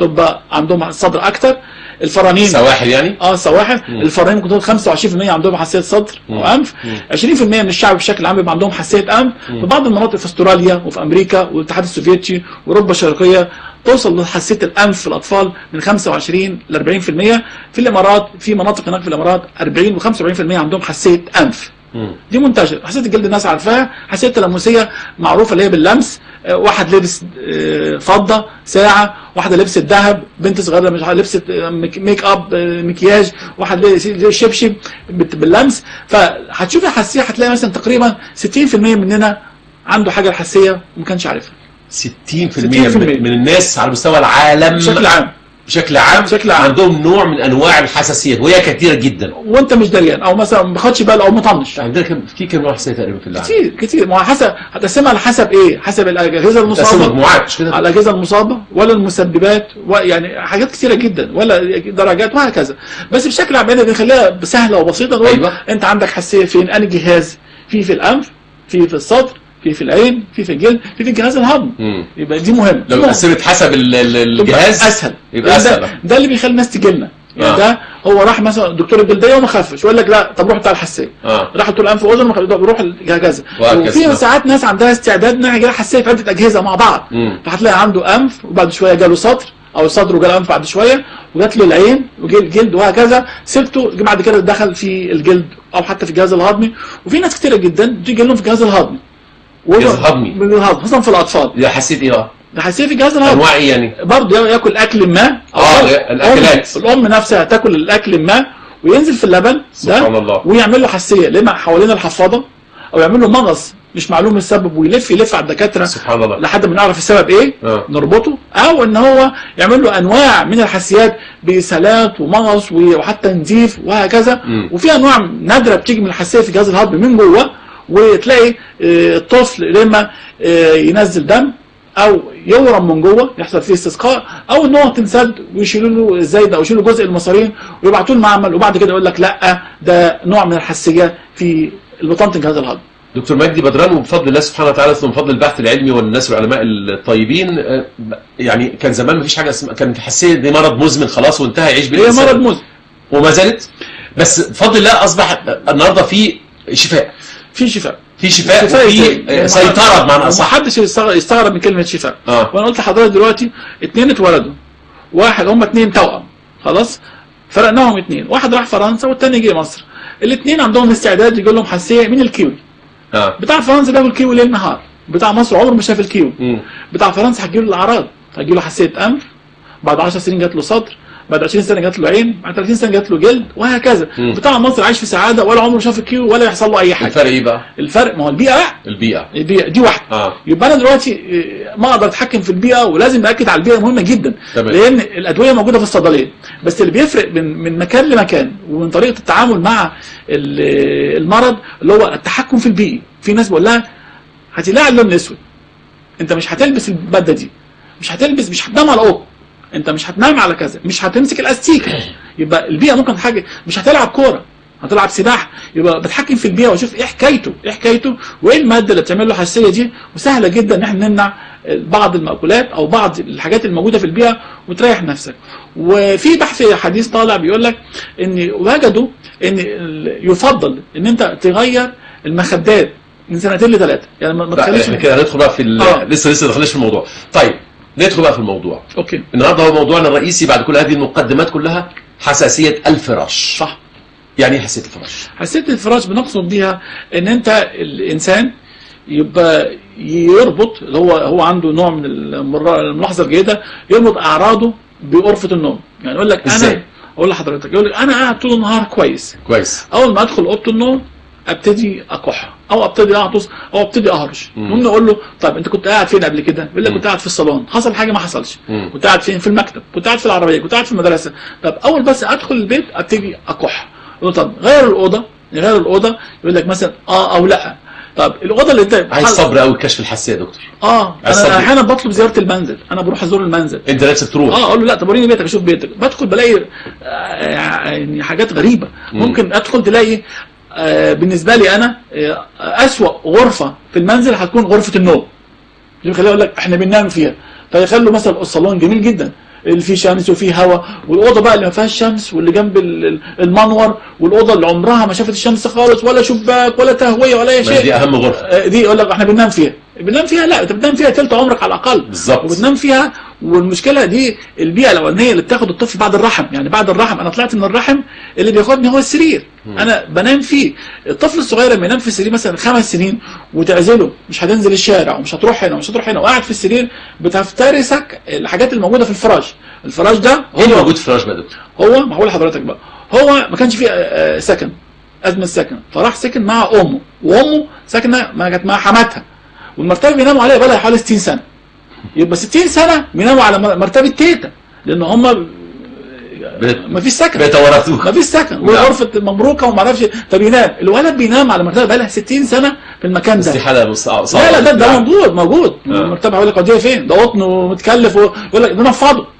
تبقى عندهم صدر اكتر. الفرانين سواحل يعني السواحل الفرانين ممكن تقول 25% عندهم حساسيه صدر وانف. 20% من الشعب بشكل عام بيبقى عندهم حساسيه انف. في بعض المناطق في استراليا وفي امريكا والاتحاد السوفيتي واوروبا الشرقيه توصل لحساسيه الانف في الاطفال من 25 ل 40%. في الامارات في مناطق هناك في الامارات 40 و 45% عندهم حساسيه انف. دي منتشره. حساسيه الجلد الناس عارفاها. حساسيه التلامسيه معروفه اللي هي باللمس. واحد لبس فضه ساعه، واحده لبست ذهب، بنت صغيره مش لبست ميك اب مكياج، واحد لبس شبشب باللمس. فهتشوفي حساسيه هتلاقي مثلا تقريبا 60% مننا عنده حاجه الحساسيه وما كانش عارفها. 60% من الناس على مستوى العالم بشكل عام عندهم نوع من انواع الحساسيات وهي كثيره جدا وانت مش دريان او مثلا ما خدش باله او مطنش. عندنا كم نوع حساسيه تقريبا في العالم؟ كتير ما هو حسب هتقسمها على حسب ايه؟ حسب الاجهزه المصابه، مجموعات مش كده؟ على الاجهزه المصابه ولا المسببات يعني حاجات كتيره جدا ولا درجات وهكذا. بس بشكل عام بنخليها سهله وبسيطه. نقول أيوة. انت عندك حساسيه فين؟ انهي جهاز؟ في الانف، في الصدر، في العين، في الجلد، في الجهاز الهضمي. يبقى دي مهم. لو قسمت حسب الجهاز اسهل. يبقى اسهل. ده اللي بيخلي الناس تجي لنا. يعني ده هو راح مثلا دكتور الجلديه وما خفش ويقول لك لا طب روح بتاع الحساسيه. راح دكتور الانف واذن بروح كذا. وفي ساعات ناس عندها استعداد انها يجي لها حساسيه في عده اجهزه مع بعض. فهتلاقي عنده انف وبعد شويه جاله صدر او الصدر وجاله انف بعد شويه وجات له العين وجه الجلد وهكذا. سبته بعد كده دخل في الجلد او حتى في الجهاز الهضمي. وفي ناس كتيره جدا تيجي لهم في الجهاز الهضمي. الجهاز الهضمي خصوصا في الاطفال. ده حسيت ايه بقى؟ ده حساسيه في الجهاز الهضمي. انواع ايه يعني؟ برضه ياكل اكل ما الاكلات الام نفسها تاكل الاكل ما وينزل في اللبن سبحان الله ويعمل له حساسيه لما حوالين الحفاضه او يعمل له مغص مش معلوم السبب ويلف على الدكاتره سبحان الله لحد ما نعرف السبب ايه. نربطه او ان هو يعمل له انواع من الحساسيات باسهالات ومغص وحتى نزيف وهكذا. وفي انواع نادره بتيجي من الحساسيه في الجهاز الهضمي من جوه وتلاقي الطفل لما ينزل دم او يورم من جوه يحصل فيه استسقاء او ان هو تنسد ويشيلوا له الزايده او يشيلوا جزء المصارين ويبعتوه المعمل وبعد كده يقول لك لا ده نوع من الحساسيه في بطانه الجهاز الهضمي. دكتور مجدي بدران وبفضل الله سبحانه وتعالى ثم بفضل البحث العلمي والناس العلماء الطيبين يعني كان زمان ما فيش حاجه كان حساسيه دي مرض مزمن خلاص وانتهى يعيش بيه. هي مرض مزمن وما زالت بس بفضل الله اصبح النهارده في شفاء. في شفاء وفي سيطره بمعنى اصح. محدش يستغرب من كلمه شفاء. وانا قلت لحضرتك دلوقتي 2 اتولدوا. واحد هم 2 توأم خلاص فرقناهم 2. واحد راح فرنسا والثاني جه مصر. الاثنين عندهم استعداد يجي لهم حساسيه من الكيوي. بتاع فرنسا بياكل كيوي ليل نهار. بتاع مصر عمره ما شاف الكيوي. بتاع فرنسا هتجي له الاعراض. هتجي له حساسيه انف، بعد 10 سنين جات له صدر، بعد 20 سنه جات له عين، بعد 30 سنه جات له جلد وهكذا. بتاع مصر عايش في سعاده ولا عمره شاف الكيو ولا يحصل له اي حاجه. الفرق ايه بقى؟ الفرق ما هو البيئه دي واحده. يبقى انا دلوقتي ما اقدر اتحكم في البيئه ولازم اكد على البيئه مهمه جدا. لان الادويه موجوده في الصيدليه بس اللي بيفرق من مكان لمكان ومن طريقه التعامل مع المرض اللي هو التحكم في البيئه. في ناس بقول لها هتلاقي اللون الاسود انت مش هتلبس الماده دي، مش هتنام على قط، انت مش هتنام على كذا، مش هتمسك الاستيكه. يبقى البيئه ممكن حاجه، مش هتلعب كوره، هتلعب سباحه. يبقى بتحكم في البيئه واشوف ايه حكايته وايه الماده اللي بتعمل له حساسيه دي. وسهله جدا ان احنا نمنع بعض المأكولات او بعض الحاجات الموجوده في البيئه وتريح نفسك. وفي بحث حديث طالع بيقول لك ان وجدوا ان يفضل ان انت تغير المخدات من 2 ل 3. يعني ما تخليش كده هندخل بقى في لسه ما دخلناش في الموضوع. طيب ندخل بقى في الموضوع. اوكي. النهارده هو موضوعنا الرئيسي بعد كل هذه المقدمات كلها، حساسيه الفراش. صح. يعني ايه حساسيه الفراش؟ حساسيه الفراش بنقصد بيها ان انت الانسان يبقى يربط اللي هو عنده نوع من الملاحظه الجيده، يربط اعراضه بغرفه النوم. يعني يقول لك انا اقول لحضرتك يقول لك انا قاعد طول النهار كويس. اول ما ادخل اوضه النوم ابتدي اكح او ابتدي اعطس او ابتدي اهرش. نقوم نقول له طب انت كنت قاعد فين قبل كده؟ يقول لك كنت قاعد في الصالون. حصل حاجه؟ ما حصلش. كنت قاعد فين؟ في المكتب، كنت قاعد في العربيه، كنت قاعد في المدرسه. طب اول بس ادخل البيت ابتدي اكح. يقول له طب غير الاوضه. يقول لك مثلا او لا. طب الاوضه اللي انت عايز صبر قوي كشف الحساسيه يا دكتور. انا احيانا بطلب زياره المنزل، انا بروح ازور المنزل. انت نفسك تروح؟ اقول له لا طب وريني بيتك اشوف بيتك. بدخل بلاقي يعني حاجات غريبه. ممكن ادخل تلاقي بالنسبه لي انا اسوأ غرفه في المنزل هتكون غرفه النوم. خليني اقول لك احنا بننام فيها. فيخلوا مثلا الصالون جميل جدا اللي فيه شمس وفيه هواء، والاوضه بقى اللي ما فيهاش شمس واللي جنب المنور، والاوضه اللي عمرها ما شافت الشمس خالص ولا شباك ولا تهويه ولا اي شيء. دي اهم غرفه. دي يقول لك احنا بننام فيها. بننام فيها؟ لا، انت بتنام فيها ثلث عمرك على الاقل بالظبط، وبتنام فيها. والمشكله دي البيئه الاولانيه اللي بتاخد الطفل بعد الرحم، يعني بعد الرحم انا طلعت من الرحم اللي بياخدني هو السرير، انا بنام فيه. الطفل الصغير لما ينام في السرير مثلا 5 سنين وتعزله مش هتنزل الشارع ومش هتروح هنا ومش هتروح هنا وقاعد في السرير، بتفترسك الحاجات الموجوده في الفراش. الفراش ده ايه اللي موجود في الفراش بقى؟ هو ما هقول لحضرتك بقى، هو ما كانش فيه سكن، ازمه سكن، فراح سكن مع امه، وامه ساكنه ما كانت مع حماتها، والمرتبه بيناموا عليها بقى لها حوالي 60 سنه. يبقى 60 سنه بيناموا على مرتبه تيتا، لان هم ما فيش سكن، بيتورثوها، ما فيش سكن، وغرفه ممروكه وما اعرفش، فبينام الولد بينام على مرتبه بقى لها 60 سنه في المكان ده. بس دي حاله صعبه. لا ده موجود المرتبه. هيقول لك قضيه فين؟ ده قطن ومتكلف، ويقول لك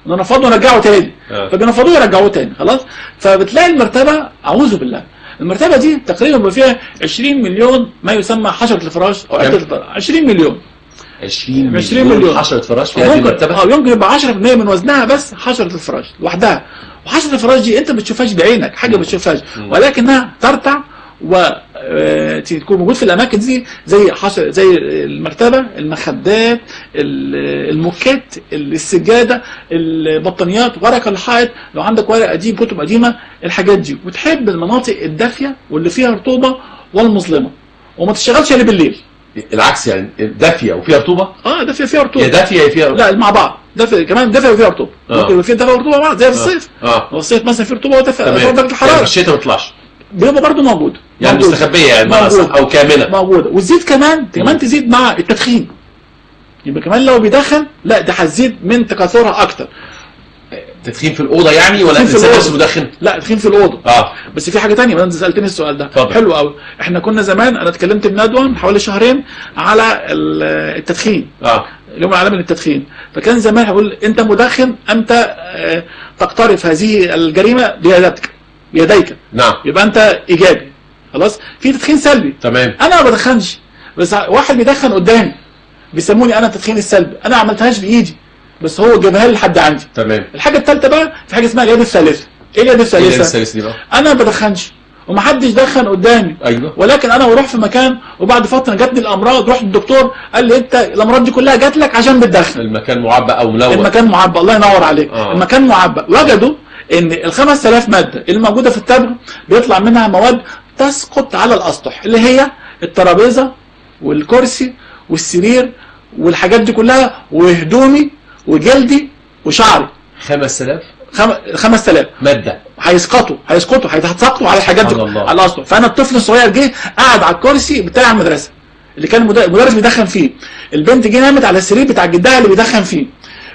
ننفضه ونرجعه تاني، فبينفضوه يرجعوه تاني خلاص. فبتلاقي المرتبه اعوذ بالله، المرتبه دي تقريبا بيبقى فيها 20 مليون ما يسمى حشره الفراش او 20 مليون 20 مليون حشره فراش في هذه المرتبه. يمكن يبقى 10% من وزنها بس حشره الفراش لوحدها. وحشره الفراش دي انت ما بتشوفهاش بعينك، حاجه ما بتشوفهاش، ولكنها ترتع وتكون موجود في الاماكن دي زي المرتبه، المخدات، الموكيت، السجاده، البطانيات، ورق الحائط، لو عندك ورق قديم، كتب قديمه، الحاجات دي. وتحب المناطق الدافيه واللي فيها رطوبه والمظلمه، وما تشتغلش الا بالليل. العكس يعني دافيه وفيها رطوبه؟ دافيه فيها رطوبه. يا دافيه يا فيها رطوبه؟ لا، مع بعض، دافيه كمان، دافيه وفيها رطوبه. ممكن يبقى فيها دافيه ورطوبه مع بعض زي في الصيف. الصيف مثلا فيه رطوبه ودافيه درجه الحراره. يعني الشتاء ما بيطلعش، بيبقى برضه موجود، يعني مستخبيه يعني او كامله موجوده. وتزيد كمان تزيد مع التدخين. يبقى كمان لو بيدخن، لا ده هتزيد من تكاثرها اكتر. تدخين في الاوضه يعني ولا الانسان نفسه مدخن؟ لا، تدخين في الاوضه. بس في حاجه ثانيه، انت سالتني السؤال ده فضل. حلو قوي. احنا كنا زمان، انا اتكلمت بندوه من حوالي شهرين على التدخين، اليوم العالمي للتدخين. فكان زمان هقول انت مدخن، انت تقترف هذه الجريمه بيديك. نعم. يبقى انت ايجابي خلاص. في تدخين سلبي، تمام. انا ما بدخنش، بس واحد بيدخن قدامي بيسموني انا التدخين السلبي، انا ما عملتهاش بايدي بس هو جابها لي لحد عندي. تمام. الحاجه الثالثه بقى في حاجه اسمها اليد الثالثه. ايه اليد الثالثه؟ اليد الثالثه دي بقى انا ما بدخنش ومحدش دخن قدامي. ايوه. ولكن انا بروح في مكان وبعد فتره جاتني الامراض، رحت للدكتور قال لي انت الامراض دي كلها جات لك عشان بتدخن. المكان معبأ او ملون. المكان معبأ، الله ينور عليك. المكان معبأ. وجدوا ان ال 5000 ماده اللي موجوده في التبغ بيطلع منها مواد تسقط على الاسطح، اللي هي الترابيزه والكرسي والسرير والحاجات دي كلها، وهدومي وجلدي وشعري. 5000 ماده هيسقطوا هيتسقطوا على الحاجات دي على الاسطح. فانا الطفل الصغير جه قاعد على الكرسي بتاع المدرسه اللي كان المدرس بيدخن فيه، البنت جه نامت على السرير بتاع جدها اللي بيدخن فيه،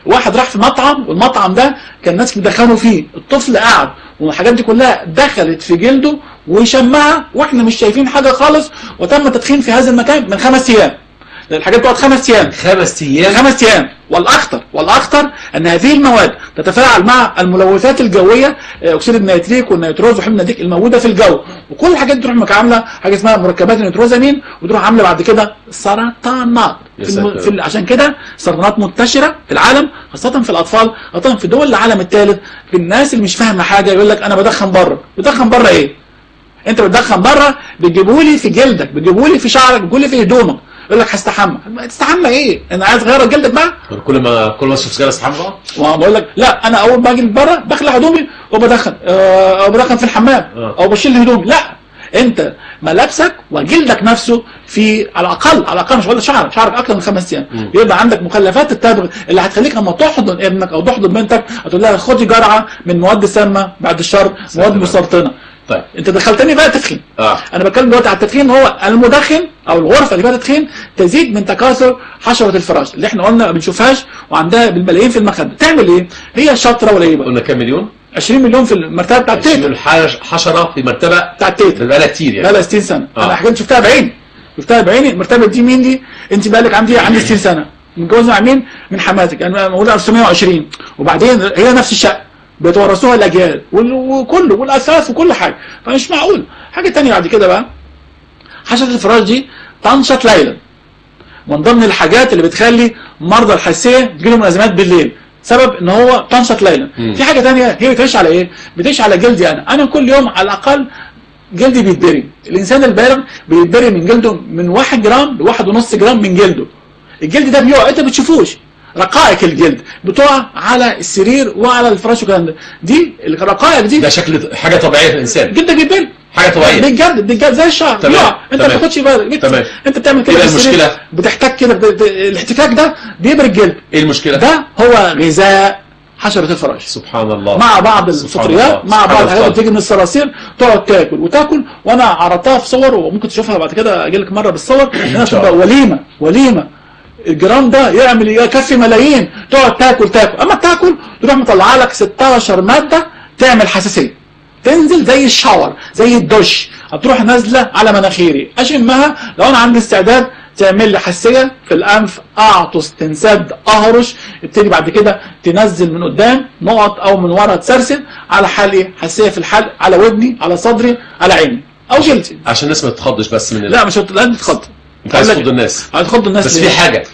واحد راح في مطعم والمطعم ده كان ناس بيدخنوا فيه، الطفل قاعد والحاجات دي كلها دخلت في جلده وشمها واحنا مش شايفين حاجه خالص، وتم التدخين في هذا المكان من 5 ايام. الحاجات بتقعد 5 ايام. 5 ايام. والاخطر ان هذه المواد تتفاعل مع الملوثات الجويه، اكسيد النيتريك والنيتروز وحمض النيتريك الموجوده في الجو، وكل الحاجات دي تروح عامله حاجه اسمها مركبات النيتروزامين، وتروح عامله بعد كده سرطانات. عشان كده سرطانات منتشره في العالم، خاصه في الاطفال، خاصه في دول العالم الثالث. في الناس اللي مش فاهمه حاجه يقول لك انا بدخن بره. بدخن بره ايه؟ انت بتدخن بره بتجيبولي في جلدك، بتجيبولي في شعرك، بتجيبولي في هدومك. يقول لك هستحمى. تستحمى ايه؟ انا عايز اغير جلدك بقى؟ كل ما اشوف سجاره استحمى بقى؟ بقول لك لا، انا اول ما اجي من بره بخلع هدومي وبدخن، او بدخن في الحمام، او بشيل هدومي. لا، انت ملابسك وجلدك نفسه في على الاقل مش بقول شعرك اكتر من 5 ايام يبقى عندك مخلفات التبغ اللي هتخليك لما تحضن ابنك او تحضن بنتك هتقول لها خدي جرعه من مواد سامه، بعد الشر مواد مسرطنه. طيب انت دخلتني بقى تدخين. انا بتكلم دلوقتي على التدخين. هو المدخن او الغرفه اللي فيها تدخين تزيد من تكاثر حشره الفراش اللي احنا قلنا ما بنشوفهاش وعندها بالملايين في المخده. تعمل ايه؟ هي شاطره ولا ايه بقى؟ قلنا كام مليون؟ 20 مليون في المرتبه بتاعت تيتا. حشره في المرتبه بتاعت تيتا بقالها كتير يعني. بقالها 60 سنه. انا حاجات شفتها بعيني. المرتبه دي مين دي؟ انت بقالك عندي 60 سنه. متجوزه مع مين؟ من حماتك. يعني مولوده 1920 وبعدين هي نفس الشقه بيتورثوها الاجيال وكله والاساس وكل حاجه. فمش معقول. حاجه ثانيه بعد كده بقى، حشره الفراش دي تنشط ليلا. من ضمن الحاجات اللي بتخلي مرضى الحساسيه تجيلهم ازمات بالليل سبب ان هو تنشط ليلا. في حاجه ثانيه، هي بتعيش على ايه؟ بتعيش على جلدي انا كل يوم على الاقل جلدي بيتبري. الانسان البالغ بيتبري من جلده من 1 جرام ل 1.5 جرام من جلده. الجلد ده بيقع، انت ما بتشوفوش، رقائق الجلد بتقع على السرير وعلى الفراش والكلام ده. دي الرقائق دي ده شكل حاجه طبيعيه في الانسان، جلدك بيتبري حاجه طبيعيه بالجلد زي الشعر بيقع، انت ما بتاخدش بالك. انت بتعمل كده ايه المشكله؟ بتحتك كده، الاحتكاك ده بيبري الجلد. ايه المشكله؟ ده هو غذاء حشرة الفراش سبحان الله، مع بعض الفطريات، مع بعض الحاجات اللي بتيجي من الصراصير، تقعد تاكل وتاكل. وانا عرضتها في صور وممكن تشوفها بعد كده، اجي لك مره بالصور. هنا تبقى وليمه الجرام ده يكفي ملايين، تقعد تاكل. اما تاكل تروح مطلعه لك 16 ماده تعمل حساسيه، تنزل زي الشاور زي الدش، هتروح نازله على مناخيري اشمها. لو انا عندي استعداد تعمل لي حساسيه في الانف، اعطس، تنسد، اهرش، ابتدي بعد كده تنزل من قدام نقط او من ورا تسرسل على حالي، حساسيه في الحلق، على ودني، على صدري، على عيني او جلدي. عشان الناس ما تتخضش بس من لا مش لازم تتخض، انت عايز تخض الناس، هتخض الناس بس في حاجه